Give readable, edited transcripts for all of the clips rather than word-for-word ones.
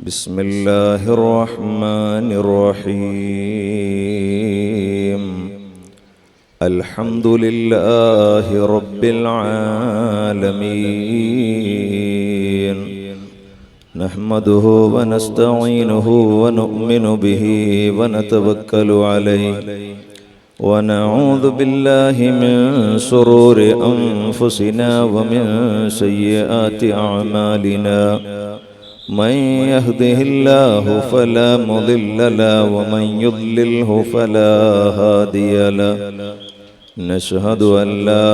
بسم الله الرحمن الرحيم. الحمد لله رب العالمين. نحمده ونستعينه ونؤمن به ونتوكل عليه، ونعوذ بالله من شرور أنفسنا ومن سيئات أعمالنا. من يهده الله فلا مضل له ومن يضلله فلا هادي له. نشهد أن لا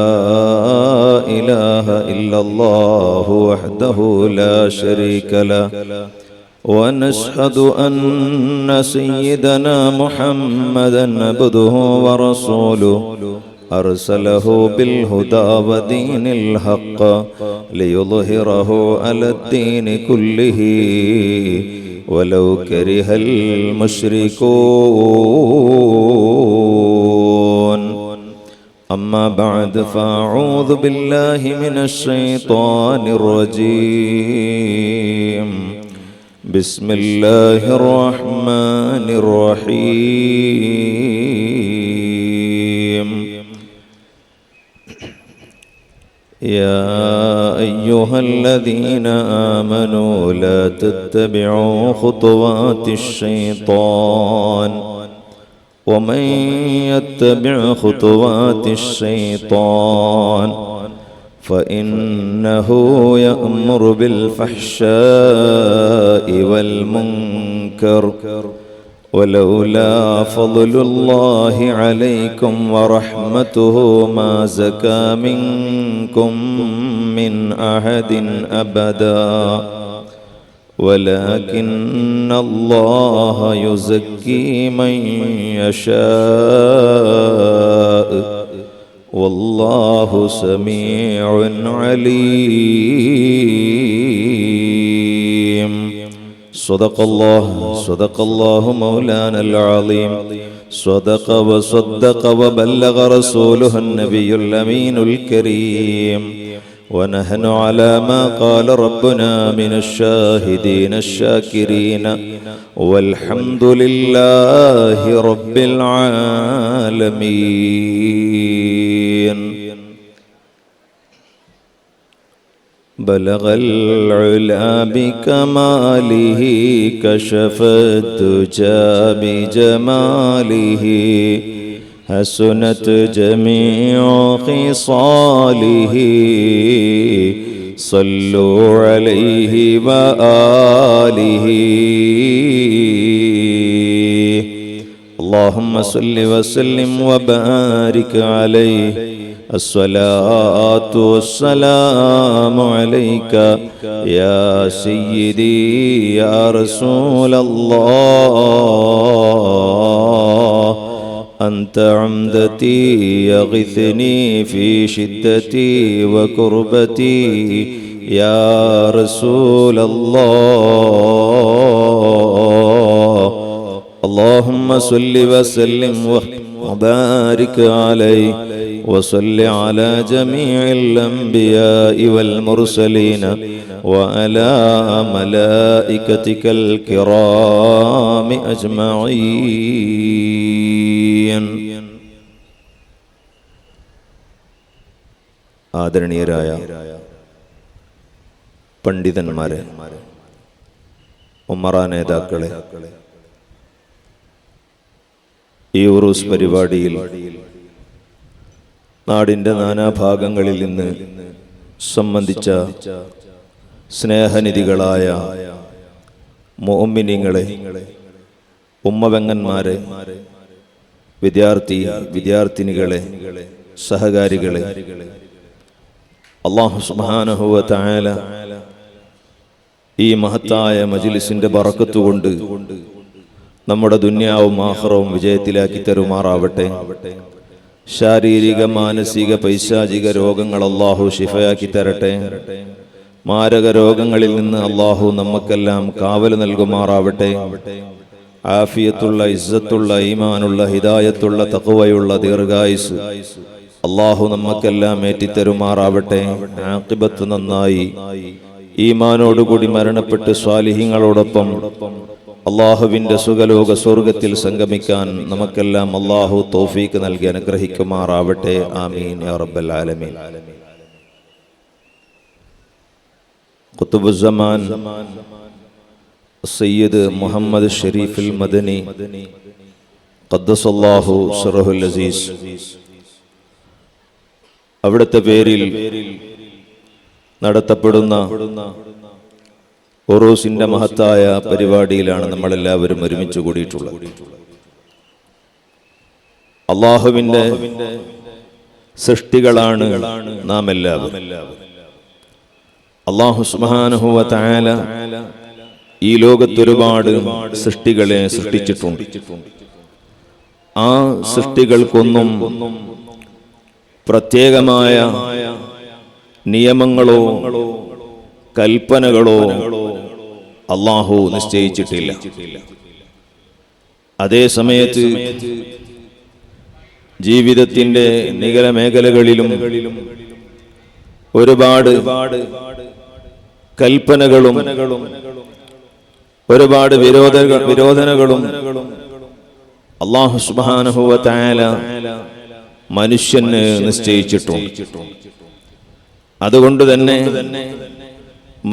إله إلا الله وحده لا شريك له، ونشهد أن سيدنا محمدا عبده ورسوله أرسله بالهدى ودين الحق ليظهره على الدين كله ولو كره المشركون. أما بعد، فأعوذ بالله من الشيطان الرجيم. بسم الله الرحمن الرحيم. يا أيها الذين آمنوا لا تتبعوا خطوات الشيطان، ومن يتبع خطوات الشيطان فإنه يأمر بالفحشاء والمنكر، ولولا فضل الله عليكم ورحمته ما زكى منكم من أحد أبدا، ولكن الله يزكي من يشاء والله سميع عليم. صدق الله مولانا العظيم. صدق وصدق وبلغ رسوله النبي الأمين الكريم. ونحن على ما قال ربنا من الشاهدين الشاكرين، والحمد لله رب العالمين. بلغ العلا بكماله، كشف الدجى بجماله، حسنت جميع خصاله، صلوا عليه وآله. اللهم صل وسلم وبارك عليه. الصلاة والسلام عليك يا سيدي يا رسول الله. أنت عمدتي يغثني في شدتي وكربتي يا رسول الله. اللهم صل وسلم وبارك عليه، وصل على جميع الأنبياء والمرسلين وعلى ملائكتك الكرام أجمعين. ആദരണീയരായ പണ്ഡിതന്മാരെ, ഉമ്മറ നേതാക്കളെ, ഈ ഉറൂസ് പരിപാടിയിൽ നാടിൻ്റെ നാനാഭാഗങ്ങളിൽ നിന്ന് സംബന്ധിച്ച സ്നേഹനിധികളായ മുഅ്മിനീങ്ങളെ, ഉമ്മവെങ്ങന്മാരെ, വിദ്യാർത്ഥിനികളെ, സഹകാരികളെ, അല്ലാഹു സുബ്ഹാനഹു വ തആല ഈ മഹത്തായ മജ്ലിസിന്റെ ബറക്കത്ത് കൊണ്ട് നമ്മുടെ ദുനിയാവും ആഖിറവും വിജയത്തിലാക്കി തരുമാറാവട്ടെ. ശാരീരിക, മാനസിക, പൈശാചിക രോഗങ്ങൾ അല്ലാഹു ശിഫയാക്കി തരട്ടെ. മാരക രോഗങ്ങളിൽ നിന്ന് അല്ലാഹു നമുക്കെല്ലാം കാവൽ നൽകുമാറാവട്ടെ. ആഫിയത്തുള്ള, ഇസ്സത്തുള്ള, ഈമാനുള്ള, ഹിദായത്തുള്ള, തഖ്വയുള്ള ദീർഘായുസ് അല്ലാഹു നമുക്കെല്ലാം ഏറ്റിത്തരുമാറാവട്ടെ. ആഖിബത്ത് നന്നായി ഈമാനോടുകൂടി മരണപ്പെട്ട് സ്വാലിഹീങ്ങളോടൊപ്പം അള്ളാഹുവിന്റെ സുഖലോക സ്വർഗത്തിൽ സംഗമിക്കാൻ നമുക്കെല്ലാം അള്ളാഹു തൗഫീക്ക് നൽകി അനുഗ്രഹിക്കുമാറാവട്ടെ. ആമീൻ യാ റബ്ബൽ ആലമീൻ. ഖുതുബുസ്സമാൻ സയ്യിദ് മുഹമ്മദ് ഷരീഫുൽ മദനി ഖദ്ദസല്ലാഹു സിറഹുൽ അസീസ് അവിടുത്തെ പേരിൽ നടത്തപ്പെടുന്ന ഉറൂസിന്റെ മഹത്തായ പരിപാടിയിലാണ് നമ്മളെല്ലാവരും ഒരുമിച്ച് കൂടിയിട്ടുള്ളത്. അള്ളാഹുവിന്റെ സൃഷ്ടികളാണ് നാം എല്ലാവരും. അല്ലാഹു സുബ്ഹാനഹു വ തആല ഈ ലോകത്ത് ഒരുപാട് സൃഷ്ടികളെ സൃഷ്ടിച്ചിട്ടുണ്ട്. ആ സൃഷ്ടികൾക്കൊന്നും പ്രത്യേകമായ നിയമങ്ങളോ കൽപ്പനകളോ അല്ലാഹു നിശ്ചയിച്ചിട്ടില്ല. അതേ സമയത്ത് ജീവിതത്തിന്റെ നികല മേഖലകളിലും ഒരുപാട് കൽപ്പനകളും ഒരുപാട് വിരോധനകളും അല്ലാഹു സുബ്ഹാനഹു വ തആല മനുഷ്യന് നിശ്ചയിച്ചിട്ടുണ്ട്. അതുകൊണ്ട് തന്നെ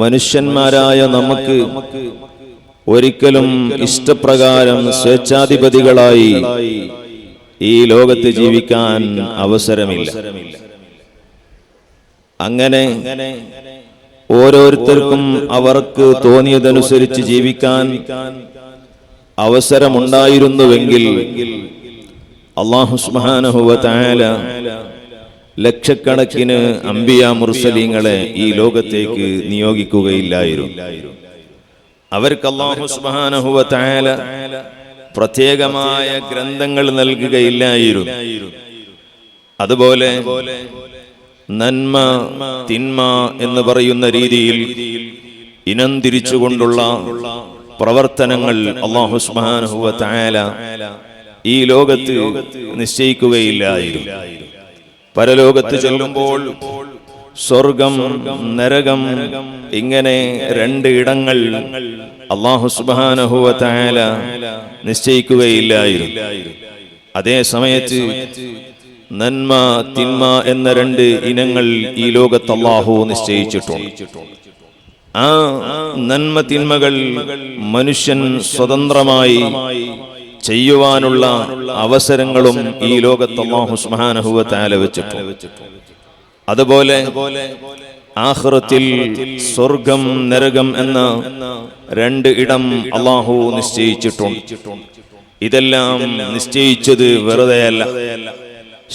മനുഷ്യന്മാരായ നമുക്ക് ഒരിക്കലും ഇഷ്ടപ്രകാരം സ്വേച്ഛാധിപതികളായി ഈ ലോകത്ത് ജീവിക്കാൻ അവസരമില്ല. അങ്ങനെ ഓരോരുത്തർക്കും അവർക്ക് തോന്നിയതനുസരിച്ച് ജീവിക്കാൻ അവസരമുണ്ടായിരുന്നുവെങ്കിൽ അല്ലാഹു സുബ്ഹാനഹു വ തആല ലക്ഷക്കണക്കിന് അംബിയാ മുർസലീങ്ങളെ ഈ ലോകത്തേക്ക് നിയോഗിക്കുകയില്ലായിരുന്നു. അവർക്ക് അല്ലാഹു സുബ്ഹാനഹു വ തആല പ്രത്യേകമായ ഗ്രന്ഥങ്ങൾ നൽകുകയില്ലായിരുന്നു. അതുപോലെ നന്മ തിന്മ എന്ന് പറയുന്ന രീതിയിൽ ഇനം തിരിച്ചുകൊണ്ടുള്ള പ്രവർത്തനങ്ങൾ അല്ലാഹു സുബ്ഹാനഹു വ തആല ഈ ലോകത്ത് നിശ്ചയിക്കുകയില്ലായിരുന്നു. പരലോകത്ത് ചെല്ലുമ്പോൾ സ്വർഗം നരകം ഇങ്ങനെ രണ്ട് ഇടങ്ങൾ അല്ലാഹു സുബ്ഹാനഹു വ തആല നിശ്ചയിക്കുകയില്ലായിരുന്നു. അതേ സമയത്ത് നന്മ തിന്മ എന്ന രണ്ട് ഇനങ്ങൾ ഈ ലോകത്ത് അല്ലാഹു നിശ്ചയിച്ചിട്ടുണ്ട്. ആ നന്മ തിന്മകൾ മനുഷ്യൻ സ്വതന്ത്രമായി ചെയ്യുവാനുള്ള അവസരങ്ങളും ഈ ലോകത്ത് അല്ലാഹു സുബ്ഹാനഹു വ തആല വെച്ചിട്ടുണ്ട്. അതുപോലെ ആഖിറത്തിൽ സ്വർഗം നരകം എന്ന രണ്ട് ഇടം അല്ലാഹു നിശ്ചയിച്ചിട്ടുണ്ട്. ഇതെല്ലാം നിശ്ചയിച്ചത് വെറുതെയല്ല.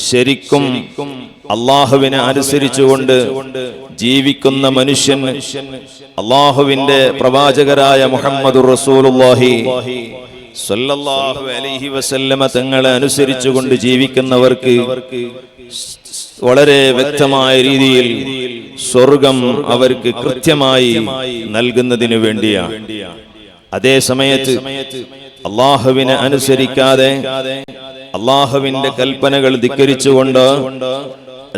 ശരിക്കും അല്ലാഹുവിനെ അനുസരിച്ചുകൊണ്ട് ജീവിക്കുന്ന മനുഷ്യൻ അല്ലാഹുവിന്റെ പ്രവാചകരായ മുഹമ്മദുർ റസൂലുള്ളാഹി സ്വല്ലല്ലാഹു അലൈഹി വസല്ലമ തങ്ങളെ അനുസരിച്ചുകൊണ്ട് ജീവിക്കുന്നവർക്ക് വളരെ വ്യക്തമായ രീതിയിൽ സ്വർഗം അവർക്ക് കൃത്യമായി നൽകുന്നതിന് വേണ്ടിയാണ്. അതേ സമയത്ത് അല്ലാഹുവിനെ അനുസരിക്കാതെ അല്ലാഹുവിന്റെ കൽപ്പനകൾ ധിക്കരിച്ചുകൊണ്ട്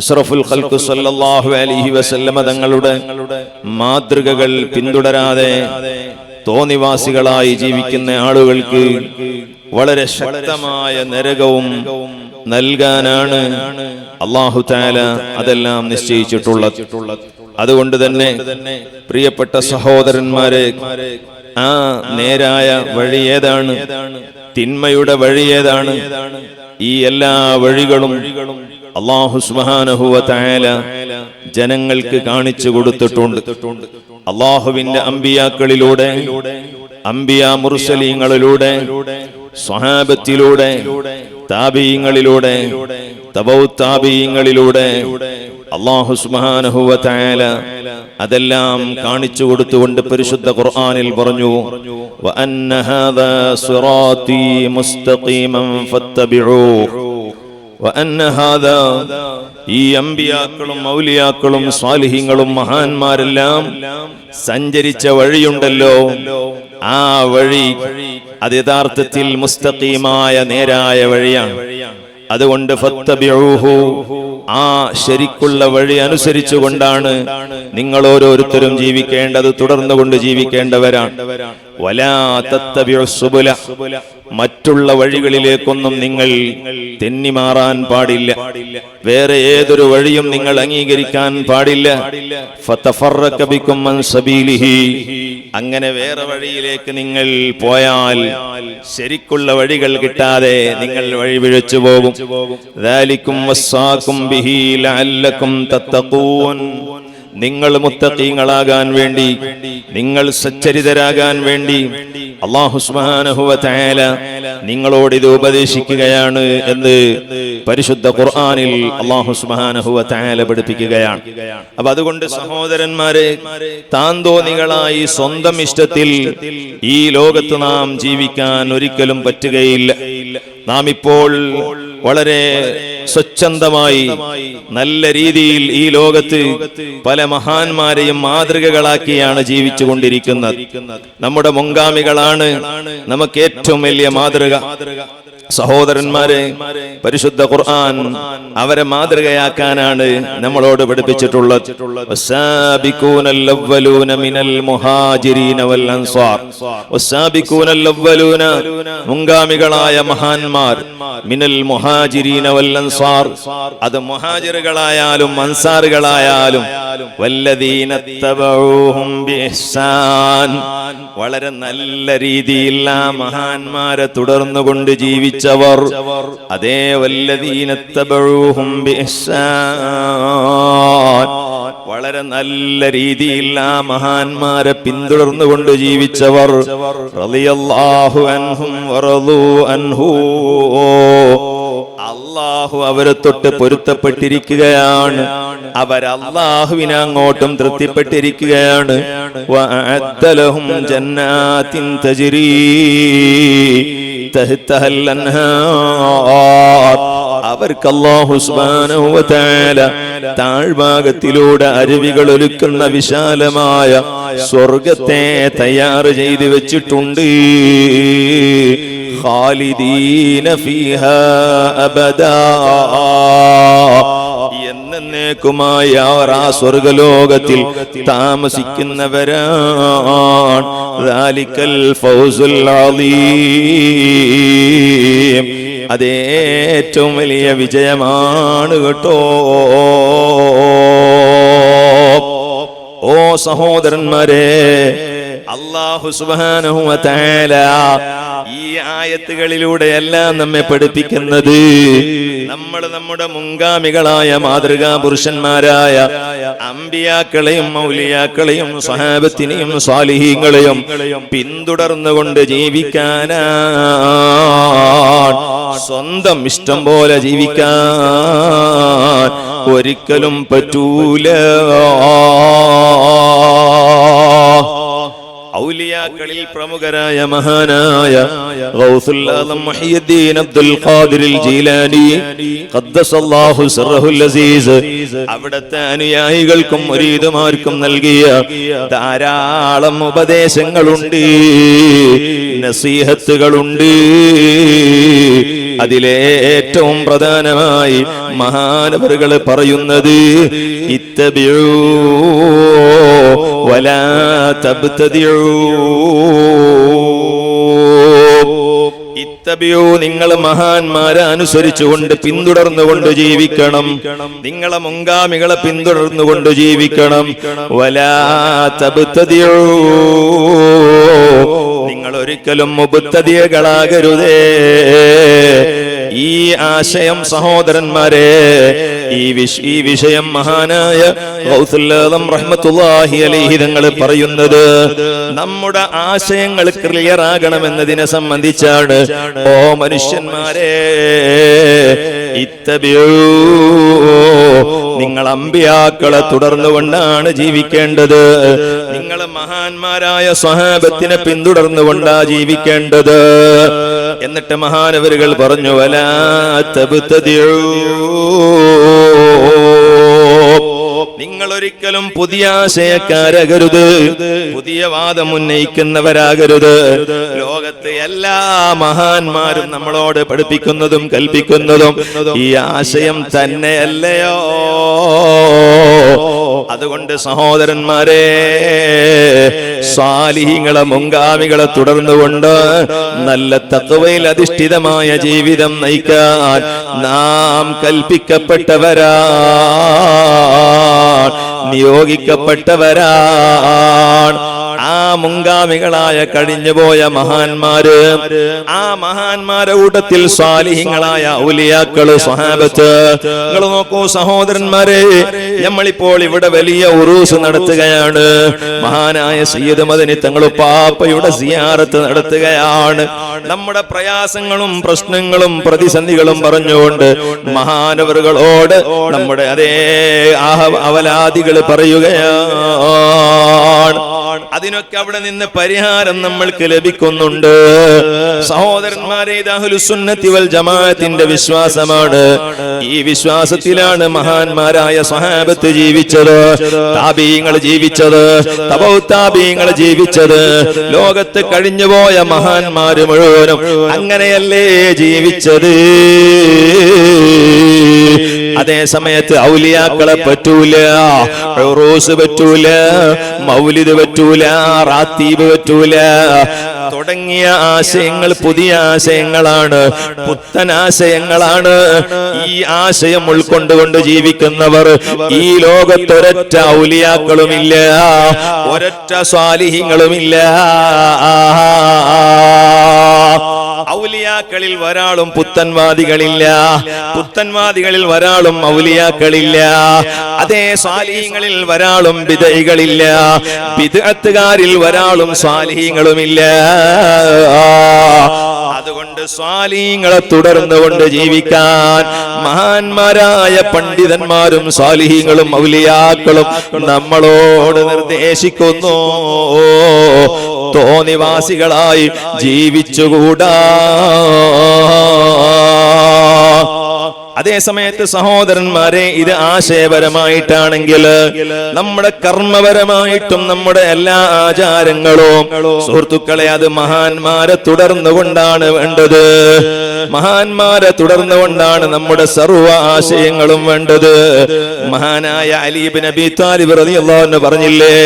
അഷ്റഫുൽ ഖൽഖ് സ്വല്ലല്ലാഹു അലൈഹി വസല്ലമ തങ്ങളുടെ മാതൃകകൾ പിന്തുടരാതെ തോന്നിവാസികളായി ജീവിക്കുന്ന ആളുകൾക്ക് വളരെ ശക്തമായ നരകവും നൽകാനാണ് അല്ലാഹു തആല അതെല്ലാം നിശ്ചയിച്ചിട്ടുള്ളത്. അതുകൊണ്ട് തന്നെ പ്രിയപ്പെട്ട സഹോദരന്മാരെ, ആ നേരായ വഴി ഏതാണ്, തിന്മയുടെ വഴി ഏതാണ്, ഈ എല്ലാ വഴികളും അല്ലാഹു സുബ്ഹാനഹു വ തആല ജനങ്ങൾക്ക് കാണിച്ചു കൊടുത്തിട്ടുണ്ട്. അല്ലാഹുവിന്റെ അമ്പിയാക്കളിലൂടെ, അമ്പിയാ മുർസലീങ്ങളിലൂടെ, സ്വഹാബത്തിലൂടെ, താബീങ്ങളിലൂടെ, തബൗ താബീങ്ങളിലൂടെ അല്ലാഹു സുബ്ഹാനഹു വ തആല അതെല്ലാം കാണിച്ചു കൊടുത്തുകൊണ്ട് പരിശുദ്ധ ഖുർആനിൽ പറഞ്ഞു, വഅന്ന ഹാദാ സിറാത്തി മുസ്തഖീമൻ ഫത്തബിഊഹു വഅന്ന ഹാദാ, ഈ അമ്പിയാക്കളും ഔലിയാക്കളും സ്വാലിഹീങ്ങളും മഹാന്മാരെല്ലാം സഞ്ചരിച്ച വഴിയുണ്ടല്ലോ, ആ വഴി അത് യഥാർത്ഥത്തിൽ മുസ്തഖീമായ നേരായ വഴിയാണ്. അതുകൊണ്ട് ഫത്തബിഊഹു, ആ ശരിക്കുള്ള വഴി അനുസരിച്ചുകൊണ്ടാണ് നിങ്ങൾ ഓരോരുത്തരും ജീവിക്കേണ്ടത്, തുടർന്നുകൊണ്ട് ജീവിക്കേണ്ടവരാണ്. വലാ തത്തബിഉസ് സുബുല, മറ്റുള്ള വഴികളിലേക്കൊന്നും നിങ്ങൾ തെന്നിമാറാൻ പാടില്ല. വേറെ ഏതൊരു വഴിയും നിങ്ങൾ അംഗീകരിക്കാൻ പാടില്ല. ഫതഫറക ബികും അൻ സബീലിഹി, അങ്ങനെ വേറെ വഴിയിലേക്ക് നിങ്ങൾ പോയാൽ ശരിക്കുള്ള വഴികൾ കിട്ടാതെ നിങ്ങൾ വഴി പിഴച്ചു പോകും. ദാലികും വസ്സാകും ബിഹി ലഅല്ലകും തത്തഖൂൻ, നിങ്ങൾ മുത്തഖീങ്ങളാകാൻ വേണ്ടി, നിങ്ങൾ സച്ചരിതരാകാൻ വേണ്ടി അല്ലാഹു സുബ്ഹാനഹു വ തആല നിങ്ങളോട് ഇത് ഉപദേശിക്കുകയാണ് എന്ന് പരിശുദ്ധ ഖുർആനിൽ അല്ലാഹു സുബ്ഹാനഹു വ തആല പഠിപ്പിക്കുകയാണ്. അപ്പൊ അതുകൊണ്ട് സഹോദരന്മാരെ, താന്തോന്നികളായി സ്വന്തം ഇഷ്ടത്തിൽ ഈ ലോകത്ത് നാം ജീവിക്കാൻ ഒരിക്കലും പറ്റുകയില്ല. നാം ഇപ്പോൾ വളരെ സ്വച്ഛന്തമായി നല്ല രീതിയിൽ ഈ ലോകത്ത് പല മഹാന്മാരെയും മാതൃകകളാക്കിയാണ് ജീവിച്ചു കൊണ്ടിരിക്കുന്നത്. നമ്മുടെ മുൻഗാമികളാണ് നമുക്ക് ഏറ്റവും വലിയ മാതൃക. സഹോദരന്മാരെ, പരിശുദ്ധ ഖുർആൻ അവരെ മാതൃകയാക്കാനാണ് നമ്മളോട് പഠിപ്പിച്ചിട്ടുള്ളത്. വസ്സാബികൂനൽ അവ്വലൂന മിനൽ മുഹാജിരീന വൽ അൻസാർ, വസ്സാബികൂനൽ അവ്വലൂന, മുൻഗാമികളായ മഹാന്മാർ, മിനൽ മുഹാജിരീന വൽ അൻസാർ, അത് മുഹാജിറുകളായാലും അൻസാറുകളായാലും, വല്ലദീന തബഊഹും ബിഇഹ്സാൻ, വളരെ നല്ല രീതിയിൽ ആ മഹാന്മാരെ തുടർന്നുകൊണ്ട് ജീവിച്ചവർ. അതേ വല്ലദീന തബഊഹും ബിഇഹ്സാൻ, വളരെ നല്ല രീതിയിൽ ആ മഹാന്മാരെ പിന്തുടർന്നുകൊണ്ട് ജീവിച്ചവർ. റളിയല്ലാഹു അൻഹും വറളൂ അൻഹു, അല്ലാഹു അവരെ തൊട്ട് പൊരുത്തപ്പെട്ടിരിക്കുകയാണ്, അവർ അല്ലാഹുവിനെ അങ്ങോട്ടും തൃപ്തിപ്പെട്ടിരിക്കുകയാണ്. വഅഅദ്ദ ലഹും ജന്നാത്തിൻ തജ്രീ തഹ്തഹൽ അൻഹാർ, അവർക്ക് അല്ലാഹു സുബ്ഹാനഹു വ തആല താഴ്ഭാഗത്തിലൂടെ അരുവികൾ ഒഴുക്കുന്ന വിശാലമായ സ്വർഗത്തെ തയ്യാർ ചെയ്തു വെച്ചിട്ടുണ്ട്. ഖാലിദീന ഫീഹാ അബദാ, എന്നേക്കുമായി അവർ ആ സ്വർഗലോകത്തിൽ താമസിക്കുന്നവരാണ്. ദാലിക്കൽ ഫൗസുൽ അളീം, അതേറ്റവും വലിയ വിജയമാണ് കേട്ടോ. ഓ സഹോദരന്മാരെ, അല്ലാഹു സുബ്ഹാനഹു വ തആല ഈ ആയത്തുകളിലൂടെയെല്ലാം നമ്മെ പഠിപ്പിക്കുന്നത്, നമ്മൾ നമ്മുടെ മുൻഗാമികളായ മാതൃകാ പുരുഷന്മാരായ അമ്പിയാക്കളെയും മൗലിയാക്കളെയും സ്വഹാബത്തിനെയും സ്വാലിഹീങ്ങളെയും പിന്തുടർന്നുകൊണ്ട് ജീവിക്കാനാണ്. സ്വന്തം ഇഷ്ടം പോലെ ജീവിക്കാൻ ഒരിക്കലും പറ്റൂല. ഔലിയാക്കളിൽ പ്രമുഖരായ മഹാനായ ഗൗസുൽ ആലം മുഹയ്യിദ്ദീൻ അബ്ദുൽ ഖാദിറിൽ ജീലാനി ഖദ്ദസല്ലാഹു സിർറഹുൽ അസീസ്, അവിടുത്തെ അനുയായികൾക്കും മുരീദുമാർക്കും നൽകിയ ധാരാളം ഉപദേശങ്ങളുണ്ട്, നസീഹത്തുകളുണ്ട്. അതിലേറ്റവും പ്രധാനമായി മഹാനവറുകൾ പറയുന്നത്, ഇത്തബിഊ വലാ തബ്തദിഊ, ഇത്തബിഊ, നിങ്ങൾ മഹാന്മാരെ അനുസരിച്ചുകൊണ്ട് പിന്തുടർന്നുകൊണ്ട് ജീവിക്കണം, നിങ്ങളെ മുൻഗാമികളെ പിന്തുടർന്നുകൊണ്ട് ജീവിക്കണം. വലാ തബ്തദിഊ, നിങ്ങൾ ഒരിക്കലും മുബ്തദികളാകരുതേ. ഈ ആശയം സഹോദരന്മാരെ, ഈ വിഷയം മഹാനായ ഗൗസുൽ ആലം റഹ്മത്തുള്ളാഹി അലൈഹി തങ്ങൾ പറയുന്നത് നമ്മുടെ ആശയങ്ങൾ ക്ലിയർ ആകണമെന്നതിനെ സംബന്ധിച്ചാണ്. ഓ മനുഷ്യന്മാരെ, ഇത്തബിഊ, നിങ്ങൾ അമ്പിയാക്കളെ തുടർന്നുകൊണ്ടാണ് ജീവിക്കേണ്ടത്, നിങ്ങൾ മഹാന്മാരായ സ്വഹാബത്തിനെ പിന്തുടർന്നുകൊണ്ടാ ജീവിക്കേണ്ടത്. എന്നിട്ട് മഹാനവരുകൾ പറഞ്ഞു, വലാ തബ്തദിഊ, നിങ്ങൾ ഒരിക്കലും പുതിയ ആശയക്കാരാകരുത്, പുതിയ വാദം ഉന്നയിക്കുന്നവരാകരുത്. ലോകത്തെ എല്ലാ മഹാന്മാരും നമ്മളോട് പഠിപ്പിക്കുന്നതും കൽപ്പിക്കുന്നതും ഈ ആശയം തന്നെയല്ലയോ? അതുകൊണ്ട് സഹോദരന്മാരെ, സാലിഹീങ്ങളെ മുൻഗാമികളെ തുടർന്നുകൊണ്ട് നല്ല തഖ്വയിൽ അധിഷ്ഠിതമായ ജീവിതം നയിക്കാൻ നാം കൽപ്പിക്കപ്പെട്ടവരാണ്, നിയോഗിക്കപ്പെട്ടവരാണ്. ആ മുൻഗാമികളായ കഴിഞ്ഞുപോയ മഹാന്മാര്, ആ മഹാന്മാരുടെ കൂട്ടത്തിൽ സ്വാലിഹീങ്ങളായ ഔലിയാക്കള്, സ്വഹാബത്ത്. നിങ്ങൾ നോക്കൂ സഹോദരന്മാരെ, നമ്മളിപ്പോൾ ഇവിടെ വലിയ ഉറൂസ് നടത്തുകയാണ്. മഹാനായ സയ്യിദ് മദനി തങ്ങൾ പാപ്പയുടെ സിയാറത്ത് നടത്തുകയാണ്. നമ്മുടെ പ്രയാസങ്ങളും പ്രശ്നങ്ങളും പ്രതിസന്ധികളും പറഞ്ഞുകൊണ്ട് മഹാനവറുകളോട് നമ്മുടെ അതേ അവലാദികൾ പറയുകയാണ്. അതിനൊക്കെ അവിടെ നിന്ന് പരിഹാരം നമ്മൾക്ക് ലഭിക്കുന്നുണ്ട്. സഹോദരന്മാരെ, ഇത് അഹ്ലുസുന്നത്തി വൽ ജമാഅത്തിന്റെ വിശ്വാസമാണ്. ഈ വിശ്വാസത്തിലാണ് മഹാന്മാരായ സ്വഹാബത്ത് ജീവിച്ചത്, താബീങ്ങൾ ജീവിച്ചത്, തബഉ താബീങ്ങൾ ജീവിച്ചത്. ലോകത്ത് കഴിഞ്ഞുപോയ മഹാന്മാര് മുഴുവനും അങ്ങനെയല്ലേ ജീവിച്ചത്. അതേ സമയത്ത് ഔലിയാക്കളെ പറ്റൂല, ഉറൂസ് പറ്റൂല, മൗലിദ് പറ്റൂല, റാത്തീബ് പറ്റൂല തുടങ്ങിയ ആശയങ്ങൾ പുതിയ ആശയങ്ങളാണ്, പുത്തൻ ആശയങ്ങളാണ്. ഈ ആശയം ഉൾക്കൊണ്ടുകൊണ്ട് ജീവിക്കുന്നവർ ഈ ലോകത്തൊരൊറ്റ ഔലിയാക്കളുമില്ല, ഒരൊറ്റ സ്വാലിഹീങ്ങളുമില്ല. ഔലിയാക്കളിൽ ഒരാളും പുത്തൻവാദികളില്ല, പുത്തൻവാദികളിൽ ഒരാളും ഔലിയാക്കളില്ല. അതേ സ്വാലിഹീങ്ങളിൽ ഒരാളും ബിദ്അകളില്ല, ബിദ്അത്തുകാരിൽ ഒരാളും സ്വാലിഹീങ്ങളുമില്ല. അതുകൊണ്ട് സ്വാലിഹീങ്ങളെ തുടർന്നുകൊണ്ട് ജീവിക്കാൻ മഹാന്മാരായ പണ്ഡിതന്മാരും സ്വാലിഹീങ്ങളും ഔലിയാക്കളും നമ്മളോട് നിർദ്ദേശിക്കുന്നു. തോന്നിവാസികളായി ജീവിച്ചുകൂടാ. അതേ സമയത്ത് സഹോദരന്മാരെ, ഇത് ആശയപരമായിട്ടാണെങ്കിൽ നമ്മുടെ കർമ്മപരമായിട്ടും നമ്മുടെ എല്ലാ ആചാരങ്ങളും സുഹൃത്തുക്കളെ അത് മഹാന്മാരെ തുടർന്നുകൊണ്ടാണ് വേണ്ടത്. മഹാന്മാരെ തുടർന്നുകൊണ്ടാണ് നമ്മുടെ സർവ്വ ആശയങ്ങളും വേണ്ടത്. മഹാനായ അലി ഇബ്നു അബീ താലിബ് റളിയല്ലാഹു അൻഹു പറഞ്ഞില്ലേ,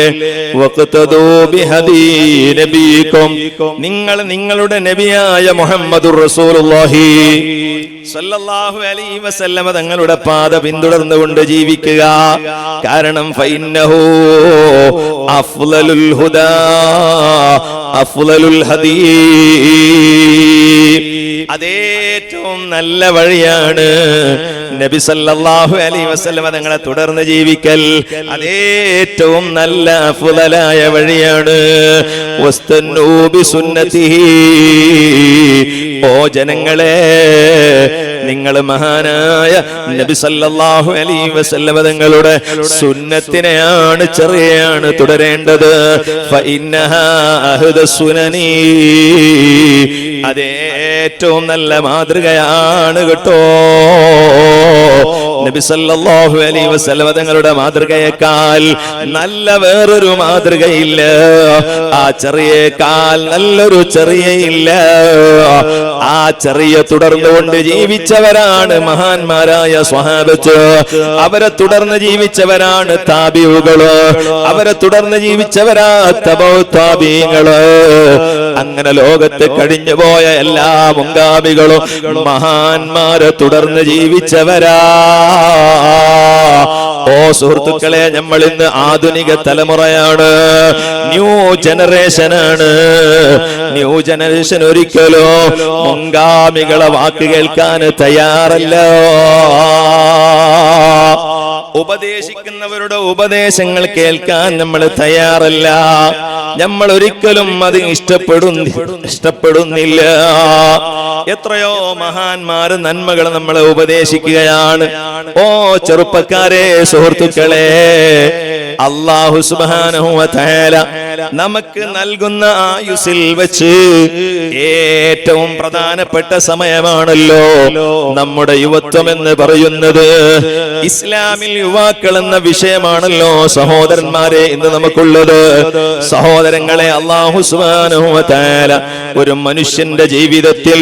വഖ്തദൂ ബിഹദീ നബീകും, നിങ്ങൾ നിങ്ങളുടെ നബിയായ മുഹമ്മദുർ റസൂലുള്ളാഹി സല്ലല്ലാഹു അലൈഹി വസല്ലമ തങ്ങളുടെ പാത പിന്തുടർന്നുകൊണ്ട് ജീവിക്കുക. കാരണം ഫഇന്നഹു അഫ്ളലുൽ ഹുദാ അഫ്ളലുൽ ഹദീ, അതേറ്റവും നല്ല വഴിയാണ് നബി സല്ലല്ലാഹു അലൈഹി വസല്ലമ തങ്ങളെ തുടർന്ന് ജീവിക്കൽ. അതേറ്റവും നല്ല അഫ്ളലായ വഴിയാണ്. വസ്തന്നൂ ബിസുന്നതിഹി, ഓ ജനങ്ങളെ, നിങ്ങൾ മഹാനായ നബി സല്ലല്ലാഹു അലൈഹി വസല്ലമ തങ്ങളുടെ സുന്നത്തിനെയാണ് ചെറിയാണ് തുടരേണ്ടത്. ഫഇന്നഹാ അഹ്ദസുനനി, അതേറ്റവും നല്ല മാതൃകയാണ് കേട്ടോ. നബി സല്ലല്ലാഹു അലൈഹി വസല്ലമ തങ്ങളുടെ മാതൃകയേക്കാൾ നല്ല വേറൊരു മാതൃകയില്ല. ആ ചെറിയേക്കാൾ നല്ലൊരു ചെറിയയില്ല. ആ ചെറിയ തുടർന്നുകൊണ്ട് ജീവിച്ചവരാണ് മഹാന്മാരായ സ്വഹാബത്ത്. അവരെ തുടർന്ന് ജീവിച്ചവരാണ് താബിഉകള്. അവരെ തുടർന്ന് ജീവിച്ചവരാ തബഉ താബീങ്ങള്. അങ്ങനെ ലോകത്ത് കഴിഞ്ഞുപോയ എല്ലാ മുൻഗാമികളും മഹാന്മാരെ തുടർന്ന് ജീവിച്ചവരാ. ഓ സുഹൃത്തുക്കളെ, നമ്മൾ ഇന്ന് ആധുനിക തലമുറയാണ്, ന്യൂ ജനറേഷനാണ്. ന്യൂ ജനറേഷൻ ഒരിക്കലോ മുൻഗാമികളെ വാക്ക് കേൾക്കാൻ തയ്യാറല്ല. ഉപദേശിക്കുന്നവരുടെ ഉപദേശങ്ങൾ കേൾക്കാൻ നമ്മൾ തയ്യാറല്ല. നമ്മൾ ഒരിക്കലും അത് ഇഷ്ടപ്പെടുന്നില്ല. എത്രയോ മഹാന്മാര് നന്മകൾ നമ്മളെ ഉപദേശിക്കുകയാണ്. ഓ ചെറുപ്പക്കാരെ, സുഹൃത്തുക്കളെ, അല്ലാഹു സുബ്ഹാനഹു വ തആല നമുക്ക് നൽകുന്ന ആയുസ്സിൽ വെച്ച് ഏറ്റവും പ്രധാനപ്പെട്ട സമയമാണല്ലോ നമ്മുടെ യുവത്വം എന്ന് പറയുന്നത്. ഇസ്ലാമിൽ യുവാക്കൾ എന്ന വിഷയമാണല്ലോ സഹോദരന്മാരെ ഇന്ന് നമുക്കുള്ളത്. സഹോദരങ്ങളെ, അല്ലാഹു സുബ്ഹാനഹു വ തആല ഒരു മനുഷ്യന്റെ ജീവിതത്തിൽ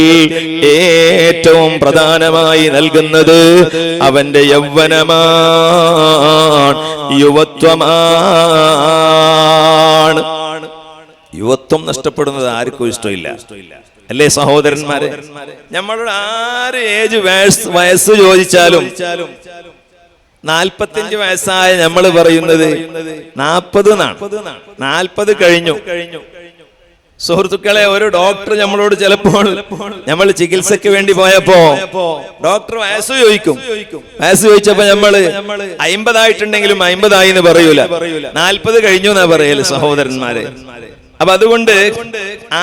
ഏറ്റവും പ്രധാനമായി നൽകുന്നത് അവന്റെ യൗവനമാണ്, യുവത്വമാണ്. യുവത്വം നഷ്ടപ്പെടുന്നത് ആർക്കും ഇഷ്ടമില്ല, അല്ലേ സഹോദരന്മാരെ? നമ്മളോട് ആര് വയസ്സ് ചോദിച്ചാലും 45 വയസ്സായ നമ്മൾ പറയുന്നത് 40 എന്നാണ്. 40 കഴിഞ്ഞു. സുഹൃത്തുക്കളെ, ഒരു ഡോക്ടർ നമ്മളോട് ചിലപ്പോൾ നമ്മൾ ചികിത്സക്ക് വേണ്ടി പോയപ്പോ ഡോക്ടർ വയസ്സ് ചോദിക്കും. വയസ്സ് ചോദിച്ചപ്പോ നമ്മള് 50 ആയിട്ടുണ്ടെങ്കിലും 50 ആയി എന്ന് പറയൂല, 40 കഴിഞ്ഞു എന്നാ പറയല് സഹോദരന്മാരെ. അപ്പൊ അതുകൊണ്ട്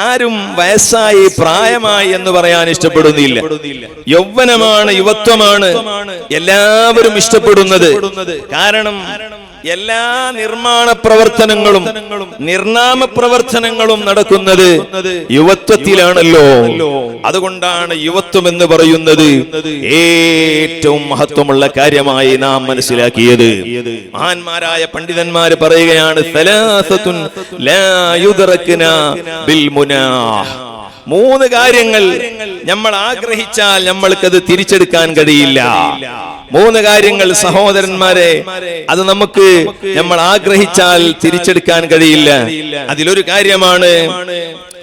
ആരും വയസ്സായി പ്രായമായി എന്ന് പറയാൻ ഇഷ്ടപ്പെടുന്നില്ല. യൗവനമാണ്, യുവത്വമാണ് എല്ലാവരും ഇഷ്ടപ്പെടുന്നത്. കാരണം എല്ലാ നിർമ്മാണ പ്രവർത്തനങ്ങളും നിർനാമ പ്രവർത്തനങ്ങളും നടക്കുന്നത് യുവത്വത്തിലാണല്ലോ. അതുകൊണ്ടാണ് യുവത്വം എന്ന് പറയുന്നത് ഏറ്റവും മഹത്വമുള്ള കാര്യമായി നാം മനസ്സിലാക്കിയത്. മഹാന്മാരായ പണ്ഡിതന്മാര് പറയുകയാണ്, സലാസത്തുൻ ലാ യുദ്റക്ന ബിൽ മുനാഹ്. 3 കാര്യങ്ങൾ നമ്മൾ ആഗ്രഹിച്ചാൽ നമ്മൾക്കത് തിരിച്ചെടുക്കാൻ കഴിയില്ല. 3 കാര്യങ്ങൾ സഹോദരന്മാരെ, അത് നമുക്ക് നമ്മൾ ആഗ്രഹിച്ചാൽ തിരിച്ചെടുക്കാൻ കഴിയില്ല. അതിലൊരു കാര്യമാണ്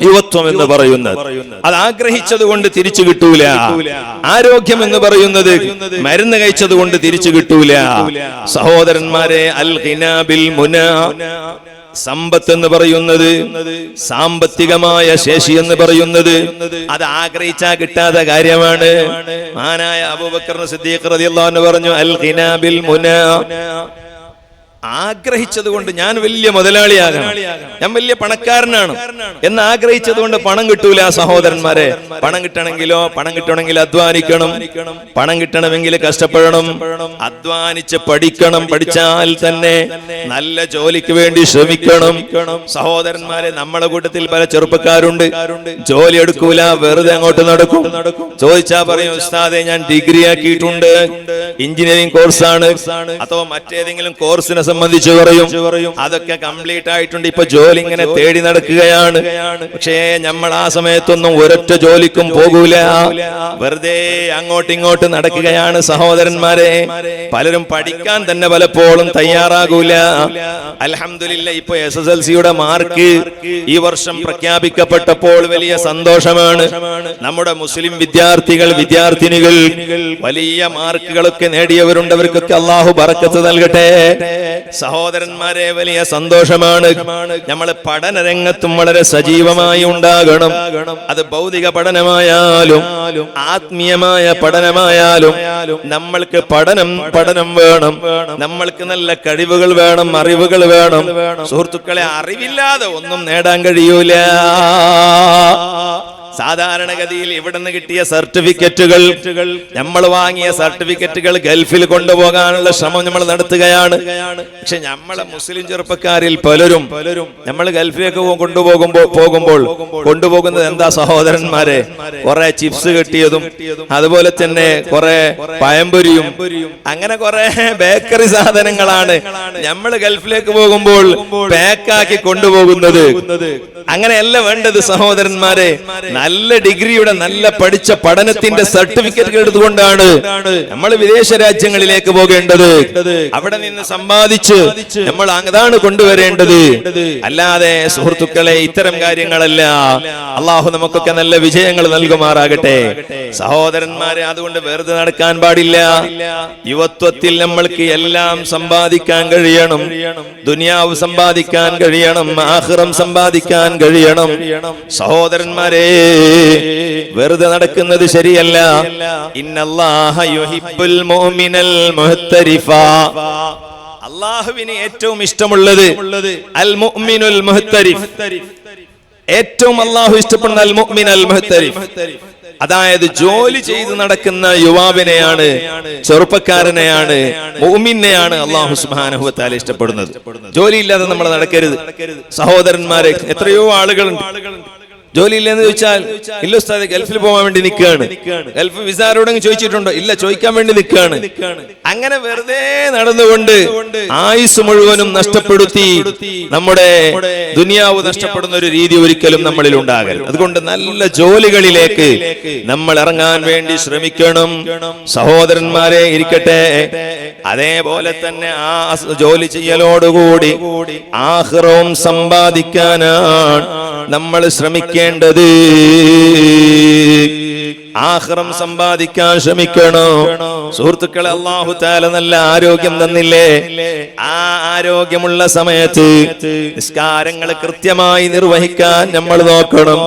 യുവത്വം എന്ന് പറയുന്നത്. അത് ആഗ്രഹിച്ചത് കൊണ്ട് തിരിച്ചു കിട്ടൂല. ആരോഗ്യം എന്ന് പറയുന്നത് മരുന്ന് കഴിച്ചത് കൊണ്ട് തിരിച്ചു കിട്ടൂല. സഹോദരന്മാരെ, അൽ ഗിനാ ബിൽ മുനാ, സമ്പത്ത് എന്ന് പറയുന്നത്, സാമ്പത്തികമായ ശേഷി എന്ന് പറയുന്നത് അത് ആഗ്രഹിച്ചാൽ കിട്ടാത്ത കാര്യമാണ്. മഹാനായ അബൂബക്കർ സിദ്ദീഖ് റളിയല്ലാഹു അൻഹു പറഞ്ഞു, അൽ ഗിനാ ബിൽ മുനാ, ആഗ്രഹിച്ചത് കൊണ്ട് ഞാൻ വലിയ മുതലാളിയാകണം, ഞാൻ വലിയ പണക്കാരനാണ് എന്ന് ആഗ്രഹിച്ചത് കൊണ്ട് പണം കിട്ടൂല സഹോദരന്മാരെ. പണം കിട്ടണമെങ്കിൽ അധ്വാനിക്കണം, പണം കിട്ടണമെങ്കിൽ കഷ്ടപ്പെടണം, അധ്വാനിച്ച് പഠിക്കണം, പഠിച്ചാൽ തന്നെ നല്ല ജോലിക്ക് വേണ്ടി ശ്രമിക്കണം. സഹോദരന്മാരെ, നമ്മളെ കൂട്ടത്തിൽ പല ചെറുപ്പക്കാരുണ്ട്, ജോലി എടുക്കൂല, വെറുതെ അങ്ങോട്ട് നടക്കും. ചോദിച്ചാ പറയും, ഉസ്താദെ ഞാൻ ഡിഗ്രി ആക്കിയിട്ടുണ്ട്, എഞ്ചിനീയറിംഗ് കോഴ്സാണ്, അഥവാ മറ്റേതെങ്കിലും കോഴ്സിനെ സംബന്ധിച്ച് പറയും അതൊക്കെ കംപ്ലീറ്റ് ആയിട്ടുണ്ട്, ഇപ്പൊ ജോലി ഇങ്ങനെ തേടി നടക്കുകയാണ്. പക്ഷേ നമ്മൾ ആ സമയത്തൊന്നും ഒരൊറ്റ ജോലിക്കും പോകൂല, വെറുതെ അങ്ങോട്ടും ഇങ്ങോട്ട് നടക്കുകയാണ് സഹോദരന്മാരെ. പലരും പഠിക്കാൻ തന്നെ പലപ്പോഴും തയ്യാറാകൂല. അൽഹംദുലില്ലാഹ്, ഇപ്പൊ SSLCയുടെ മാർക്ക് ഈ വർഷം പ്രഖ്യാപിക്കപ്പെട്ടപ്പോൾ വലിയ സന്തോഷമാണ്. നമ്മുടെ മുസ്ലിം വിദ്യാർത്ഥിനികൾ വലിയ മാർക്കുകളൊക്കെ നേടിയവരുണ്ട്. അവർക്കൊക്കെ അല്ലാഹു ബറക്കത്ത് നൽകട്ടെ. സഹോദരന്മാരെ, വലിയ സന്തോഷമാണ്. നമ്മൾ പഠന രംഗത്തും വളരെ സജീവമായി ഉണ്ടാകണം. അത് ഭൗതിക പഠനമായാലും ആത്മീയമായ പഠനമായാലും നമ്മൾക്ക് പഠനം വേണം. നമ്മൾക്ക് നല്ല കഴിവുകൾ വേണം, അറിവുകൾ വേണം. സുഹൃത്തുക്കളെ, അറിവില്ലാതെ ഒന്നും നേടാൻ കഴിയൂല. സാധാരണഗതിയിൽ ഇവിടെ നിന്ന് കിട്ടിയ സർട്ടിഫിക്കറ്റുകൾ, നമ്മൾ വാങ്ങിയ സർട്ടിഫിക്കറ്റുകൾ ഗൾഫിൽ കൊണ്ടുപോകാനുള്ള ശ്രമം നമ്മൾ നടത്തുകയാണ്. പക്ഷെ നമ്മളെ മുസ്ലിം ചെറുപ്പക്കാരിൽ പലരും നമ്മൾ ഗൾഫിലേക്ക് പോകുമ്പോൾ കൊണ്ടുപോകുന്നത് എന്താ സഹോദരന്മാരെ? കുറെ ചിപ്സ് കിട്ടിയതും അതുപോലെ തന്നെ കുറെ പഴംപൊരിയും അങ്ങനെ കുറെ ബേക്കറി സാധനങ്ങളാണ് നമ്മൾ ഗൾഫിലേക്ക് പോകുമ്പോൾ പാക്കാക്കി കൊണ്ടുപോകുന്നത്. അങ്ങനെയല്ല വേണ്ടത് സഹോദരന്മാരെ. നല്ല ഡിഗ്രിയുടെ, നല്ല പഠിച്ച പഠനത്തിന്റെ സർട്ടിഫിക്കറ്റുകൾ എടുത്തുകൊണ്ടാണ് നമ്മൾ വിദേശ രാജ്യങ്ങളിലേക്ക് പോകേണ്ടത്. അവിടെ നിന്ന് സമ്പാദിച്ച് നമ്മൾ അതാണ് കൊണ്ടുവരേണ്ടത്. അല്ലാതെ സുഹൃത്തുക്കളെ, ഇത്തരം കാര്യങ്ങളല്ല. അള്ളാഹു നമുക്കൊക്കെ നല്ല വിജയങ്ങൾ നൽകുമാറാകട്ടെ. സഹോദരന്മാരെ, അതുകൊണ്ട് വെറുതെ നടക്കാൻ പാടില്ല. യുവത്വത്തിൽ നമ്മൾക്ക് എല്ലാം സമ്പാദിക്കാൻ കഴിയണം. ദുനിയാവ് സമ്പാദിക്കാൻ കഴിയണം, ആഖിറം സമ്പാദിക്കാൻ കഴിയണം. സഹോദരന്മാരെ, വെറുതെ നടക്കുന്നത് ശരിയല്ല. ഇന്നല്ലാഹ യുഹിബ്ബുൽ മുഅ്മിനൽ മുഹ്തരിഫ. അല്ലാഹുവിന് ഏറ്റവും ഇഷ്ടമുള്ളത് അൽ മുഅ്മിനുൽ മുഹ്തരിഫ്. ഏറ്റവും അല്ലാഹു ഇഷ്ടപ്പെടുന്ന അൽ മുഅ്മിൻ അൽ മുഹ്തരിഫ്. അതായത് ജോലി ചെയ്ത് നടക്കുന്ന യുവാവിനെയാണ്, ചെറുപ്പക്കാരനെയാണ്, മുഅ്മിനെയാണ് അല്ലാഹു സുബ്ഹാനഹു വ തആല ഇഷ്ടപ്പെടുന്നത്. ജോലിയില്ലാതെ നമ്മൾ നടക്കരുത് സഹോദരന്മാരെ. എത്രയോ ആളുകളുണ്ട് ജോലിയില്ലെന്ന് ചോദിച്ചാൽ ഇല്ല ഉസ്താദെ ഗൾഫിൽ പോകാൻ വേണ്ടി നിൽക്കുകയാണ്, ഗൾഫ് വിസ ആരോടെങ്കിലും ചോദിച്ചിട്ടുണ്ടോ? ഇല്ല, ചോദിക്കാൻ വേണ്ടി നിൽക്കുകയാണ്. അങ്ങനെ വെറുതെ നടന്നുകൊണ്ട് ആയുസ് മുഴുവനും നഷ്ടപ്പെടുത്തി നമ്മുടെ ദുനിയാവ് നഷ്ടപ്പെടുന്ന ഒരു രീതി ഒരിക്കലും നമ്മളിൽ ഉണ്ടാകരുത്. അതുകൊണ്ട് നല്ല ജോലികളിലേക്ക് നമ്മൾ ഇറങ്ങാൻ വേണ്ടി ശ്രമിക്കണം സഹോദരന്മാരെ. ഇരിക്കട്ടെ, അതേപോലെ തന്നെ ആ ജോലി ചെയ്യലോടുകൂടി ആഖിറവും സമ്പാദിക്കാനാണ് നമ്മൾ ശ്രമിക്കേണ്ടത്. ആഖിറം സമ്പാദിക്കാൻ ശ്രമിക്കണോ സുഹൃത്തുക്കളെ? അല്ലാഹു തആല നല്ല ആരോഗ്യം തന്നില്ലേ? ആ ആരോഗ്യമുള്ള സമയത്ത് നിസ്കാരങ്ങൾ കൃത്യമായി നിർവഹിക്കാൻ നമ്മൾ നോക്കണം.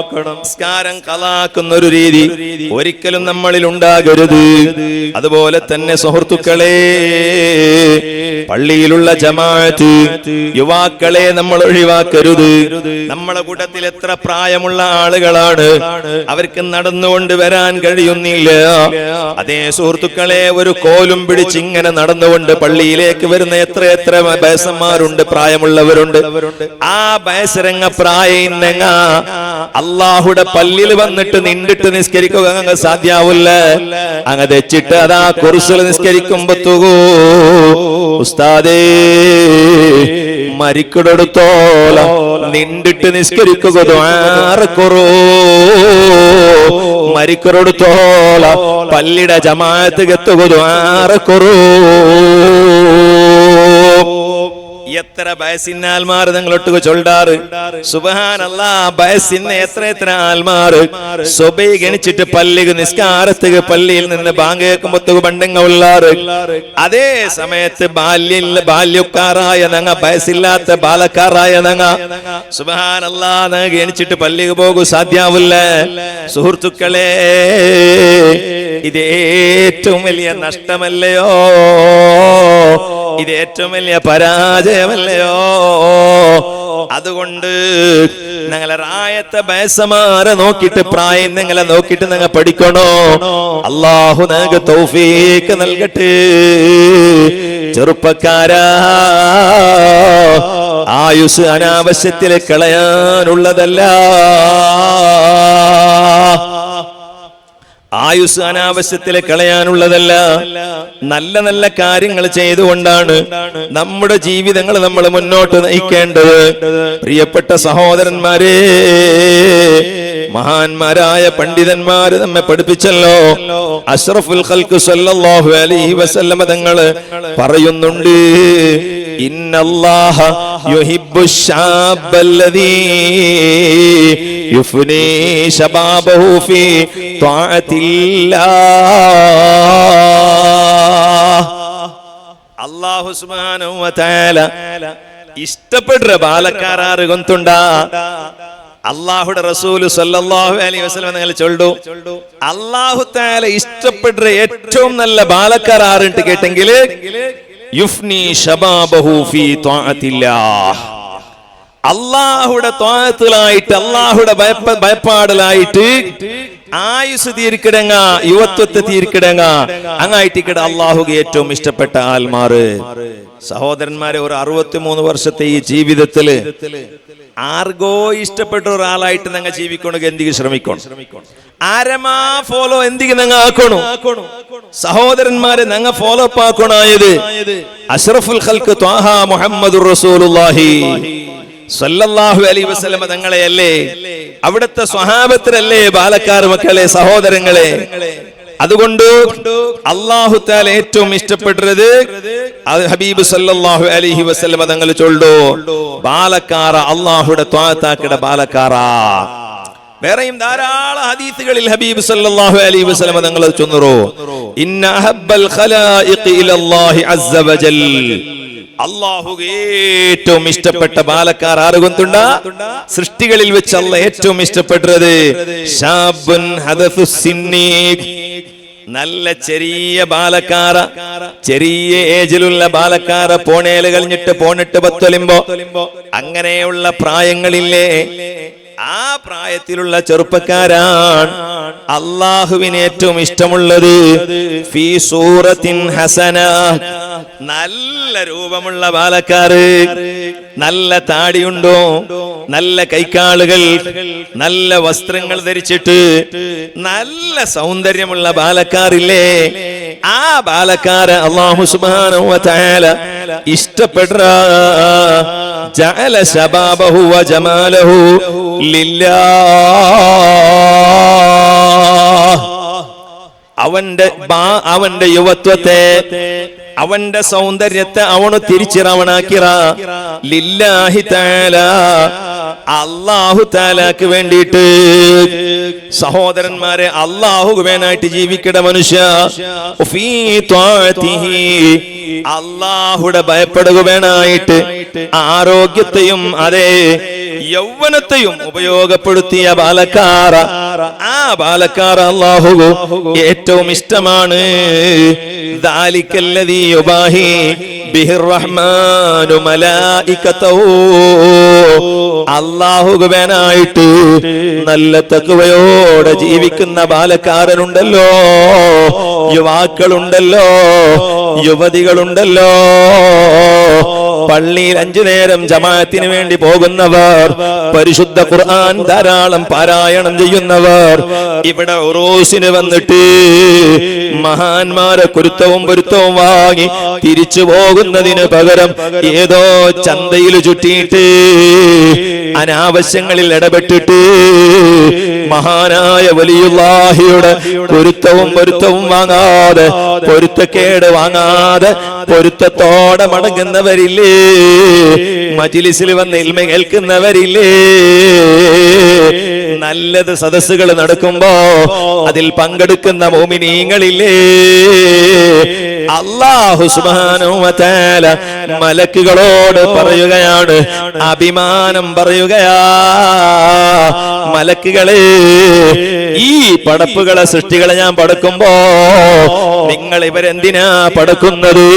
നിസ്കാരം ഖളാക്കുന്ന ഒരു രീതി ഒരിക്കലും നമ്മളിൽ ഉണ്ടാകരുത്. അതുപോലെ തന്നെ സുഹൃത്തുക്കളെ, പള്ളിയിലുള്ള ജമാഅത്ത് യുവാക്കളെ നമ്മൾ ഒഴിവാക്കരുത്. നമ്മളെ കൂട്ടത്തിൽ എത്ര പ്രായമുള്ള ആളുകളാണ്, അവർക്ക് നടന്നുകൊണ്ട് വരാൻ കഴിയുന്നില്ല. അതേ സുഹൃത്തുക്കളെ, ഒരു കോലും പിടിച്ച് ഇങ്ങനെ നടന്നുകൊണ്ട് പള്ളിയിലേക്ക് വരുന്ന എത്ര ബയസന്മാരുണ്ട്, പ്രായമുള്ളവരുണ്ട്. ആ ബയസരങ്ങ പ്രായങ്ങ അള്ളാഹുടെ പള്ളിയിൽ വന്നിട്ട് നിന്നിട്ട് നിസ്കരിക്കുക അങ്ങ് സാധ്യാവില്ല. അങ്ങ് തെച്ചിട്ട് അതാ കുർസിൽ നിസ്കരിക്കുമ്പോ തുകൂ ഉസ്താദേ മരിക്കടത്തോളം നിന്നിട്ട് നിസ്കരിക്കുക ദുആറക്കുറോ. മരിക്കടത്തോളം പള്ളിയുടെ ജമാഅത്ത് എത്തുക ദുആറക്കുറോ. എത്ര ബയസിന്ന ആൽമാർ നിങ്ങളൊട്ടുക ചൊല്ലാറ് സുബ്ഹാനല്ലാഹ്. ബയസിന്ന എത്ര ആൽമാർ സുബൈ ഗണിച്ചിട്ട് പള്ളിക്ക് നിസ്കാരത്തുക പള്ളിയിൽ നിന്ന് ബാങ്ക് കേൾക്കുമ്പോ പണ്ടങ്ങ ഉള്ളാറ്. അതേ സമയത്ത് ബാല്യക്കാരായ നങ്ങ, ബയസില്ലാത്ത ബാലക്കാരായ നങ്ങ സുബ്ഹാനല്ലാഹ് നങ്ങ ഗണിച്ചിട്ട് പള്ളിക്ക് പോകും സാധ്യാവില്ല. സുഹൃത്തുക്കളെ, ഇത് ഏറ്റവും വലിയ നഷ്ടമല്ലയോ? ഇത് ഏറ്റവും വലിയ പരാജയമല്ലയോ? അതുകൊണ്ട് ഞങ്ങളെ റായത്തെ ബയസമാരെ നോക്കിയിട്ട്, പ്രായം നിങ്ങളെ നോക്കിയിട്ട് നിങ്ങൾ പഠിക്കണോ. അല്ലാഹു നിങ്ങൾക്ക് തൗഫീഖ് നൽകട്ടെ. ചെറുപ്പക്കാരാ, ആയുസ് അനാവശ്യത്തിൽ കളയാനുള്ളതല്ല. ആയുസ് അനാവശ്യത്തിൽ കളയാനുള്ളതല്ല. നല്ല നല്ല കാര്യങ്ങൾ ചെയ്തുകൊണ്ടാണ് നമ്മുടെ ജീവിതങ്ങൾ നമ്മൾ മുന്നോട്ട് നയിക്കേണ്ടത്. പ്രിയപ്പെട്ട സഹോദരന്മാരെ, മഹാന്മാരായ പണ്ഡിതന്മാര് നമ്മെ പഠിപ്പിച്ചല്ലോ. അഷ്റഫുൽ ഖൽഖ് സല്ലല്ലാഹു അലൈഹി വസല്ലം തങ്ങൾ പറയുന്നുണ്ട്, ഇന്നല്ലാഹ യുഹിബ്ബുശ് ശാബല്ലദീ യുഫ്നി ശബാബഹു ഫീ ത്വാഅത്തില്ലാഹ്. അല്ലാഹു സുബ്ഹാനഹു വ തആല ഇഷ്ടപ്പെട്ട ബാലക്കാരാറ് ഗൊന്തുണ്ട. അല്ലാഹുടെ റസൂല് സല്ലല്ലാഹു അലൈഹി വസല്ലം നിങ്ങൾ ചൊല്ലു, അല്ലാഹു തആല ഇഷ്ടപ്പെട്ട ഏറ്റവും നല്ല ബാലക്കാരാറുണ്ട് കേട്ടെങ്കിൽ യുഫ്നി ശബാബഹു ഫീ ത്വാഅത്തില്ലാഹ്. അല്ലാഹുടെ ത്വാഅത്തിലായിട്ട്, അല്ലാഹുടെ ഭയപ്പാടലായിട്ട് ആയുസ് തീർക്കിടങ്ങ, യുവത്വത്തെ തീർക്കിടങ്ങ, അങ്ങായിട്ടിക്കട അല്ലാഹുക്ക് ഏറ്റവും ഇഷ്ടപ്പെട്ട ആൽമാറ്. സഹോദരന്മാരെ, ഒരു 63 വർഷത്തെ ഈ ജീവിതത്തില് ആർഗോ ഇഷ്ടപ്പെട്ട ഒരാളായിട്ട് ഞങ്ങൾ ജീവിക്കണമെങ്കിൽ എന്തിക്ക് ശ്രമിക്കണം? ആരമാ ഫോളോ എന്തിക്ക് ഞങ്ങൾ ആക്കണു? സഹോദരന്മാരെ, ഞങ്ങൾ ഫോളോ അപ്പ് ആക്കണായത് അഷ്റഫുൽ ഖൽഖ് ത്വാഹ മുഹമ്മദുർ റസൂലുള്ളാഹി സല്ലല്ലാഹു അലൈഹി വസല്ലം തങ്ങളെയല്ലേ? അവിടുത്തെ സ്വഹാബത്തിലല്ലേ? ബാലക്കാർ മക്കളെ, സഹോദരങ്ങളെ, അതുകൊണ്ട് അല്ലാഹു തആല ഏറ്റവും ഇഷ്ടപ്പെട്ടത് ഹബീബ് സല്ലല്ലാഹു അലൈഹി വസല്ലം തങ്ങൾ ചൊല്ലു, ബാലക്കാര അല്ലാഹുടെ ത്വാഅത്താക്കിട ബാലക്കാര. വേറെയും ധാരാളം ഹദീസുകളിൽ ഹബീബ് സല്ലല്ലാഹു അലൈഹി വസല്ലം തങ്ങൾ ചൊന്നു, ഇന്ന അഹബ്ബൽ ഖലായിഖി ഇലല്ലാഹി അസ്സ വജൽ. അല്ലാഹുക്ക് ഏറ്റവും ഇഷ്ടപ്പെട്ട ബാലക്കാർ ആറുകൊണ്ടുണ്ട? സൃഷ്ടികളിൽ വെച്ച് അല്ലാഹ് ഏറ്റവും ഇഷ്ടപ്പെട്ടത് ശാബുൻ ഹദസുസ് സിന്നി, നല്ല ചെറിയ ബാലക്കാര, ചെറിയ ഏജിലുള്ള ബാലക്കാര, പോണേല് കഴിഞ്ഞിട്ട് പോണിട്ട് പത്തൊലിമ്പോ അങ്ങനെയുള്ള പ്രായങ്ങളില്ലേ, ആ പ്രായത്തിലുള്ള ചെറുപ്പക്കാരാണ് അള്ളാഹുവിന് ഏറ്റവും ഇഷ്ടമുള്ളത് ഫീ സൂറത്തിൻ ഹസന, നല്ല രൂപമുള്ള ബാലക്കാര്, നല്ല താടിയുണ്ടോ, നല്ല കൈക്കാളുകൾ, നല്ല വസ്ത്രങ്ങൾ ധരിച്ചിട്ട് നല്ല സൗന്ദര്യമുള്ള ബാലക്കാരില്ലേ, ആ ബാലക്കാരെ അല്ലാഹു സുബ്ഹാനഹു വ തആല ഇഷ്ടപ്പെട്ട ജഅല ശബാബഹു വ ജമാലഹു ലില്ലാഹ്. അവന്റെ യുവത്വത്തെ, അവന്റെ സൗന്ദര്യത്തെ അവന് തിരിച്ചിറവണാക്കിറ ലില്ലാഹി തആല, അല്ലാഹു തആലക്ക് വേണ്ടിയിട്ട്. സഹോദരന്മാരെ, അല്ലാഹുവിനായിട്ട് ജീവിക്കട മനുഷ്യ, ഫീ ത്വാഅതിഹി, അല്ലാഹുടെ ഭയപ്പെടുകയായിട്ട് ആരോഗ്യത്തെയും അതേ യൗവനത്തെയും ഉപയോഗപ്പെടുത്തിയ ബാലക്കാര, ആ ബാലക്കാര അല്ലാഹു ഏറ്റവും ഇഷ്ടമാണ്. ദാലിക്കല്ലദീ യുബാഹി ബിഹിർ റഹ്മാനു മലായികതഹു, അല്ലാഹുവിനായിട്ട് നല്ല തഖ്വയോടെ ജീവിക്കുന്ന ബാലക്കാരനുണ്ടല്ലോ, യുവാക്കളുണ്ടല്ലോ, യുവതികളുണ്ടല്ലോ, പള്ളിയിൽ 5 നേരം ജമാഅത്തിന് വേണ്ടി പോകുന്നവർ, പരിശുദ്ധ ഖുർആൻ ധാരാളം പാരായണം ചെയ്യുന്നവർ, ഇവിടെ ഉറൂസിന് വന്നിട്ട് മഹാന്മാരെ കുരുത്തവും പൊരുത്തവും വാങ്ങി തിരിച്ചു പോകുന്നതിന് പകരം ഏതോ ചന്തയിൽ ചുറ്റിയിട്ട് അനാവശ്യങ്ങളിൽ ഇടപെട്ടിട്ട് മഹാനായ വലിയുള്ളാഹിയുടെ കുരുത്തവും പൊരുത്തവും വാങ്ങാതെ, പൊരുത്തക്കേട് വാങ്ങാതെ പൊരുത്തത്തോടെ മടങ്ങുന്നവരില്ലേ, മജ്‌ലിസിൽ വന്ന് ഇൽമ കേൾക്കുന്നവരില്ലേ, നല്ലത് സദസ്സുകൾ നടക്കുമ്പോ അതിൽ പങ്കെടുക്കുന്ന മുഅ്മിനീങ്ങളില്ലേ, അല്ലാഹു സുബ്ഹാനഹു വ തആല മലക്കുകളോട് പറയുകയാണ്, അഭിമാനം പറയുകയാ, മലക്കുകളെ, ഈ പടപ്പുകളെ, സൃഷ്ടികളെ ഞാൻ പടക്കുമ്പോ നിങ്ങൾ ഇവരെന്തിനാ പടക്കുന്നത്?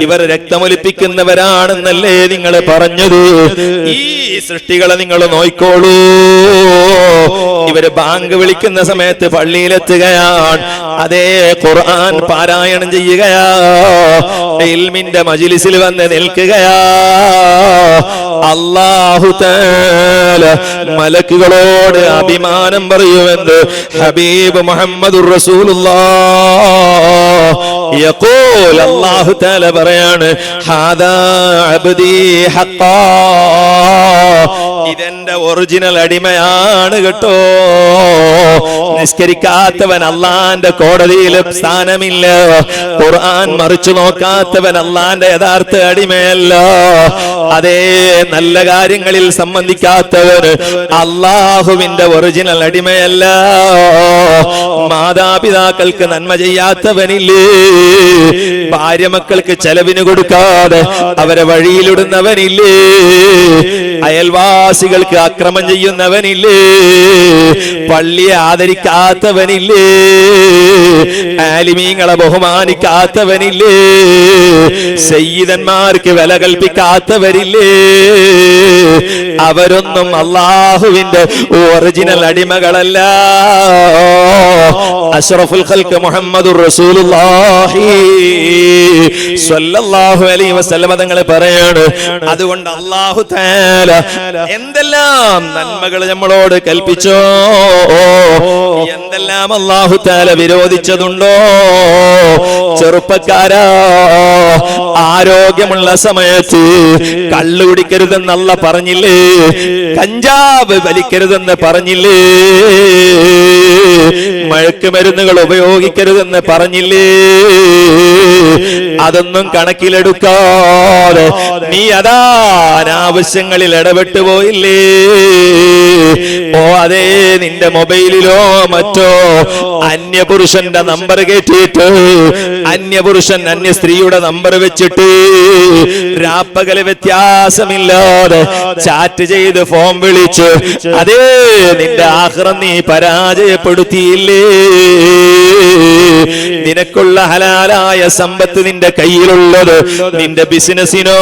ഇവർ രക്തമൊലിപ്പിക്കുന്നവരാണെന്നല്ലേ നിങ്ങൾ പറഞ്ഞത്? ഈ സൃഷ്ടികളെ നിങ്ങൾ നോയിക്കോളൂ, ഇവര് ബാങ്ക് വിളിക്കുന്ന സമയത്ത് പള്ളിയിലെത്തുകയാണ്, അതേ ഖുർആൻ പാരായണം ചെയ്യുകയാ, ഇൽമിന്റെ മജ്‌ലിസിൽ വന്ന് നിൽക്കുകയാ. അല്ലാഹു തആല മലക്കുകളോട് അഭിമാനം പറയുമെന്ന് ഹബീബ് മുഹമ്മദുർ റസൂലുള്ളാഹ് യഖൂൽ, അല്ലാഹു തആല പറയാണ്, ഹാദാ അബ്ദി ഹഖാ, ഇതെന്റെ ഒറിജിനൽ അടിമയാണ് കേട്ടോ. നിസ്കരിക്കാത്തവൻ അള്ളാന്റെ കോടതിയിൽ സ്ഥാനമില്ല, ഖുർആൻ മറിച്ചു നോക്കാത്തവൻ അള്ളാന്റെ യഥാർത്ഥ അടിമയല്ല, അതേ നല്ല കാര്യങ്ങളിൽ സംബന്ധിക്കാത്തവന് അള്ളാഹുവിന്റെ ഒറിജിനൽ അടിമയല്ല, മാതാപിതാക്കൾക്ക് നന്മ ചെയ്യാത്തവനില്ലേ, ഭാര്യ മക്കൾക്ക് ചെലവിന് കൊടുക്കാതെ അവരെ വഴിയിലിടുന്നവനില്ലേ, അയൽവാസികൾക്ക് അക്രമം ചെയ്യുന്നവനില്ലേ, പള്ളിയെ ആദരിക്കാത്തവനില്ലേ, ആലിമീങ്ങളെ ബഹുമാനിക്കാത്തവനില്ലേ, സയ്യിദന്മാർക്ക് വില കൽപ്പിക്കാത്തവരില്ലേ, അവരൊന്നും അല്ലാഹുവിന്റെ ഒറിജിനൽ അടിമകളല്ല. അഷ്റഫുൽ ഖൽഖ് മുഹമ്മദുർ റസൂലുള്ളാഹി സ്വല്ലല്ലാഹു അലൈഹി വസല്ലം തങ്ങൾ പറയാണ്, അതുകൊണ്ട് അല്ലാഹു തആല എന്തെല്ലാം നന്മകൾ നമ്മളോട് കൽപ്പിച്ചോ, എന്തെല്ലാം അല്ലാഹു തആല വിരോധിച്ചതുണ്ടോ. ചെറുപ്പക്കാരാ, ആരോഗ്യമുള്ള സമയത്ത് കള്ളു കുടിക്കരുതെന്ന് അല്ലാഹു പറഞ്ഞില്ലേ, കഞ്ചാവ് വലിക്കരുതെന്ന് പറഞ്ഞില്ലേ, മയക്കുമരുന്നുകൾ ഉപയോഗിക്കരുതെന്ന് പറഞ്ഞില്ലേ, അതൊന്നും കണക്കിലെടുക്കാതെ നീ അതാ അനാവശ്യങ്ങളിൽ ഇടപെട്ടു പോയില്ലേ. ഓ അതേ, നിന്റെ മൊബൈലിലോ മറ്റോ അന്യപുരുഷന്റെ നമ്പർ കേട്ടിട്ട്, അന്യപുരുഷൻ അന്യ സ്ത്രീയുടെ നമ്പർ വെച്ചിട്ട് രാപ്പകല് വ്യത്യാസമില്ലാതെ ചാറ്റ് ചെയ്ത് ഫോൺ വിളിച്ച്, അതേ നിന്റെ ആഖിറം നീ പരാജയപ്പെടുത്തിയില്ലേ. നിനക്കുള്ള ഹലാലായ സമ്പത്ത് നിന്റെ കയ്യിലുള്ളത് നിന്റെ ബിസിനസിനോ,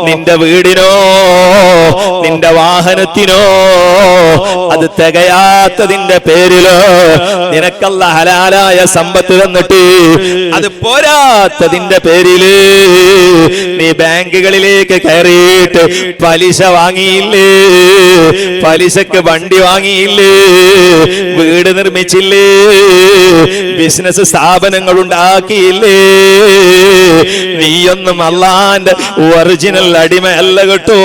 നിന്റെ വീടിനോ, നിന്റെ വാഹനത്തിനോ അത് തികയാത്തതിന്റെ പേരിലോ നിനക്കല്ല ഹലാലായ സമ്പത്ത് തന്നിട്ട് അത് പോരാത്തതിന്റെ പേരില് നീ ബാങ്കുകളിലേക്ക് കയറിയിട്ട് പലിശ വാങ്ങിയില്ലേ, പലിശക്ക് വണ്ടി വാങ്ങിയില്ലേ, വീട് നിർമ്മിച്ചില്ലേ, ബിസിനസ് സ്ഥാപനങ്ങൾ ഉണ്ടാക്കിയില്ലേ, നീയൊന്നും അല്ലാന്റെ ഒറിജിനൽ അടിമയല്ല കേട്ടോ.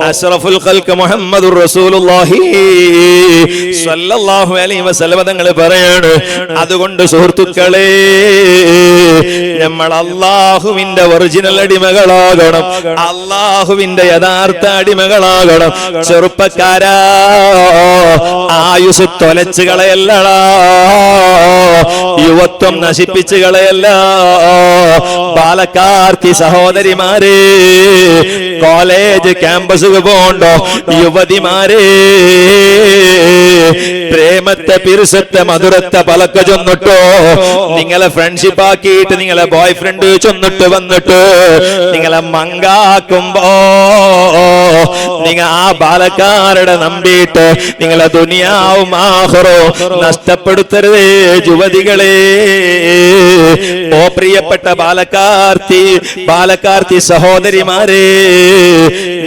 അഷ്റഫുൽ ഖൽഖ് മുഹമ്മദുർ റസൂലുള്ളാഹി സ്വല്ലല്ലാഹു അലൈഹി വസല്ലം തങ്ങൾ പറയാണ്, അതുകൊണ്ട് സുഹൃത്തുക്കളെ നമ്മൾ അല്ലാഹുവിന്റെ ഒറിജിനൽ അടിമകളാകണം, അല്ലാഹുവിന്റെ യഥാർത്ഥ അടിമകളാകണം. ചെറുപ്പക്കാരാ, ആയുസ് തൊലച്ചു കളയല്ലടാ, യുവത്വം നശിപ്പിച്ചു കളയല്ല. പാലക്കാർത്തി സഹോദരിമാരെ, കോളേജ് ക്യാമ്പസ് പോണ്ടോ യുവതിമാരെ, പ്രേമത്തെ പിരിസത്തെ മധുരത്തെ പലക്ക ചൊന്നിട്ടോ നിങ്ങളെ ഫ്രണ്ട്ഷിപ്പ് ആക്കിയിട്ട് നിങ്ങളെ ബോയ് ഫ്രണ്ട് ചൊന്നിട്ട് വന്നിട്ട് നിങ്ങളെ മങ്കാക്കുമ്പോ നിങ്ങൾ ആ ബാലക്കാരുടെ നമ്പിയിട്ട് നിങ്ങളെ ദുനിയാവും ആഖിറവും നഷ്ടപ്പെടുത്തരുതേ യുവതികളെ. ഓ പ്രിയപ്പെട്ട ബാലക്കാർത്തി സഹോദരിമാരെ,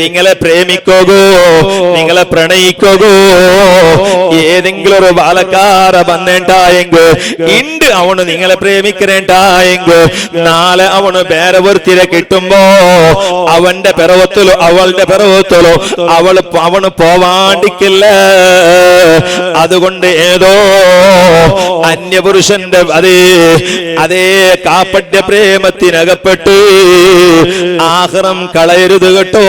നിങ്ങളെ പ്രേമിക്കോകോ, നിങ്ങളെ പ്രണയിക്കോകോ ഏതെങ്കിലും ഒരു ബാലക്കാര വന്നേണ്ടായെങ്കിൽ ഇണ്ട് അവണ് നിങ്ങളെ പ്രേമിക്കണേണ്ടായെങ്കിൽ നാളെ അവണ് വേറെ ഒരുത്തിരെ കിട്ടുമ്പോ അവന്റെ പിറവത്തിലോ അവളുടെ പിറവത്തിലോ അവന് പോവാണ്ടിക്കില്ല. അതുകൊണ്ട് ഏതോ അന്യപുരുഷന്റെ അതേ കാപ്പട്യ പ്രേമത്തിനകപ്പെട്ട് ആഖിറം കളയരുത് കേട്ടോ.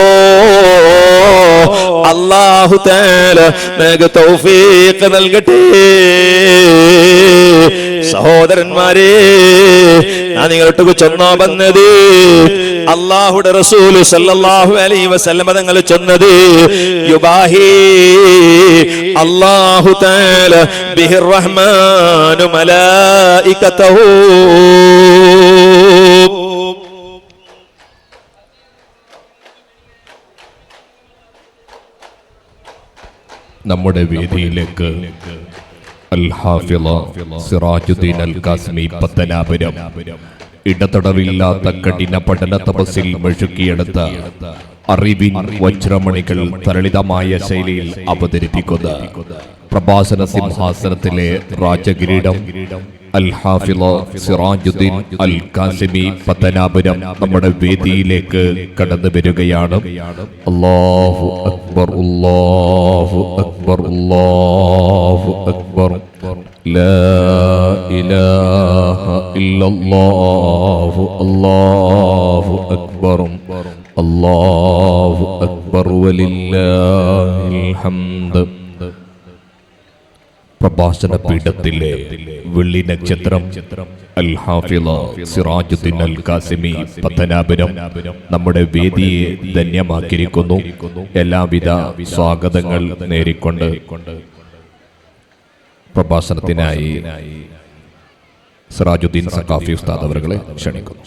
അല്ലാഹു തആല നിങ്ങൾക്ക് തൗഫീഖ് നൽകട്ടെ. സഹോദരന്മാരെ, ഞാൻ നിങ്ങളോട്ട് ചൊന്നാ വന്നത് അല്ലാഹുവിന്റെ റസൂല് സല്ലല്ലാഹു അലൈഹി വസല്ലം തങ്ങൾ ചൊന്നത് യുബാഹി അല്ലാഹു തആല ബിഹിർ റഹ്മാനു മലായികതഹു. നമ്മുടെ വേദിയിലേക്ക് അൽ ഹാഫിള സിറാജുദ്ദീൻ അൽ ഖാസിമി പത്തനാപുരം ഇടതടവില്ലാത്ത കഠിന പഠന തപസ്സിൽ മെഴുകിയെടുത്ത അറിവിൻ വജ്രമണികൾ തരളിതമായ ശൈലിയിൽ അവതരിപ്പിക്കുന്ന പ്രഭാഷണ സിംഹാസനത്തിലെ രാജകിരീടം അൽ ഹാഫിള സിറാജുദ്ദീൻ അൽ ഖാസിമി പത്തനാപുരം നമ്മുടെ വേദിയിലേക്ക് കടന്നു വരികയാണ്. അല്ലാഹു അക്ബർ, അല്ലാഹു അക്ബർ, അല്ലാഹു അക്ബർ. ലാ ഇലാഹ ഇല്ലല്ലാഹു അല്ലാഹു അക്ബർ, അല്ലാഹു അക്ബർ വലില്ലാഹിൽ ഹംദ്. പ്രഭാഷണ പീഠത്തിലെ വെള്ളി നക്ഷത്രം അൽ ഹാഫിള സിറാജുദ്ദീൻ അൽ ഖാസിമി പത്തനാപുരം നമ്മുടെ വേദിയെ ധന്യമാക്കിയിരിക്കുന്നു. എല്ലാവിധ സ്വാഗതങ്ങൾ നേരിക്കൊണ്ട് പ്രഭാഷണത്തിനായി സിറാജുദ്ദീൻ സഖാഫി ഉസ്താദ് അവരെ ക്ഷണിക്കുന്നു.